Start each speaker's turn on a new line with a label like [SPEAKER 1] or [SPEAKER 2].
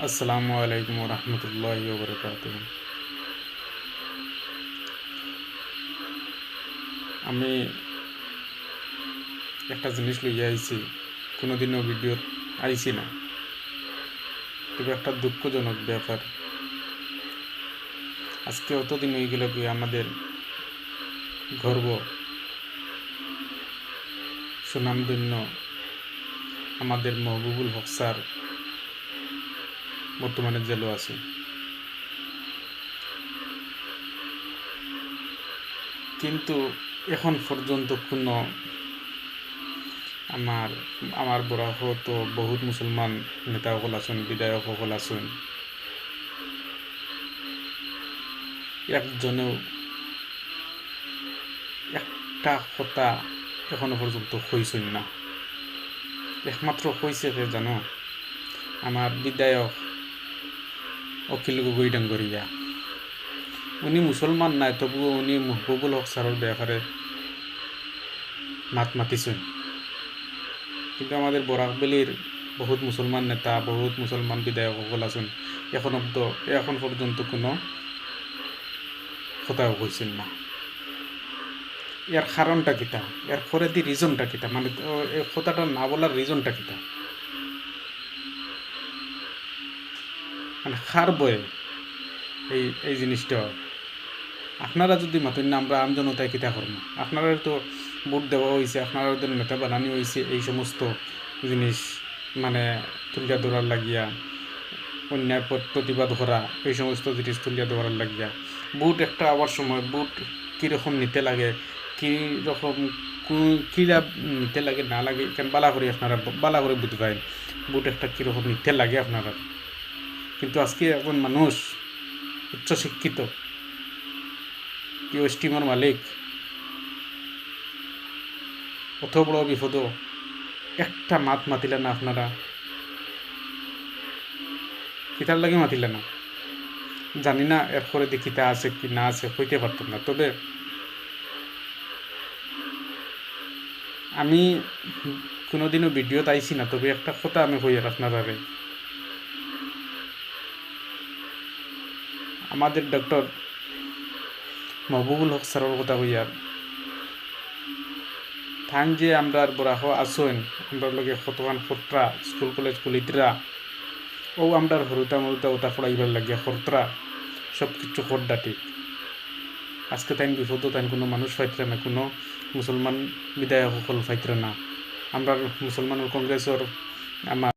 [SPEAKER 1] আসসালামু আলাইকুম রহমতুল্লাহি ওয়া বারাকাতুহু। আমি একটা জিনিস লইয়া আইছি, কোনোদিনও ভিডিও আইছি না, তবে একটা দুঃখজনক ব্যাপার। আজকে অতদিন হয়ে গেল কি আমাদের গর্ব সুনামধন্য আমাদের মাহবুবুল হক স্যার বর্তমানে জেলও আছে, কিন্তু এখন পর্যন্ত কোনো আমার আমার বরাহ তো বহুত মুসলমান নেতা সকল আছেন, বিধায়ক সকল আছেন, একজনেও একটা কথা এখনো পর্যন্ত হইছেন না। একমাত্র হয়েছে কে জানো? আমার বিধায়ক অখিল গগৈ ডাঙ্গরিয়া। উনি মুসলমান নাই, তবুও উনি মাহবুবুল হক স্যারের ব্যাপারে মাত মাতিছেন। কিন্তু আমাদের বরাকবেলির বহুত মুসলমান নেতা, বহুত মুসলমান বিধায়ক সকল আছেন, এখন পর্যন্ত কোনো কথাও হয়েছেন না। এর কারণটা কিতা? এর পরে দি রিজনটা কিতা? মানে এই কথাটা না বলার রিজনটা কিতা? মানে খার বয়ে এই এই জিনিসটা আপনারা যদি মাতুন না, আমরা আমজনতায় কিতা করব? আপনারা তো ভোট দেওয়া হয়েছে, আপনারা ওদের নেতা বানানি হয়েছে এই সমস্ত জিনিস মানে তুলিয়া ধরার লাগিয়া, অন্যায় প্রতিবাদ করা, এই সমস্ত জিনিস তুলিয়া ধরার লাগিয়া। ভোট একটা আবার সময় ভোট কীরকম নিতে লাগে, কীরকম কীরা নিতে লাগে না লাগে, কেন বালা করে আপনারা বালা করে বুঝবেন ভোট একটা কীরকম নিতে লাগে আপনারা। কিন্তু আজকে এখন মানুষ উচ্চশিক্ষিত, কেউ স্টিমার মালিক, অত বড় বিপদ একটা মাত মাতিলে না আপনারা, কিতার লাগে মাতিলে না জানি না। এরপরে দেখিতে আছে কি না আছে হইতে পারতাম না। তবে আমি কোনোদিনও ভিডিওতে আইছি না, তবে একটা কথা আমি কই আর আপনারা, আমাদের ডক্টর মাহবুবুল হক স্যারের কথা কইয়ার থান যে আমরা বরাহ আসেন, আমরা লগে কতখান খরত্রা স্কুল কলেজ কলিতরা ও আমরা হরুতা মরুতা ওটা পড়াইবার লাগিয়া খরত্রা সব কিছু খরডা ঠিক। আজকে তাইন বিপদ তাইন কোনো মানুষ ফাইতরা না, কোনো মুসলমান বিধায়ক সকল ফাইতরা না। আমরা মুসলমান কংগ্রেসের আমার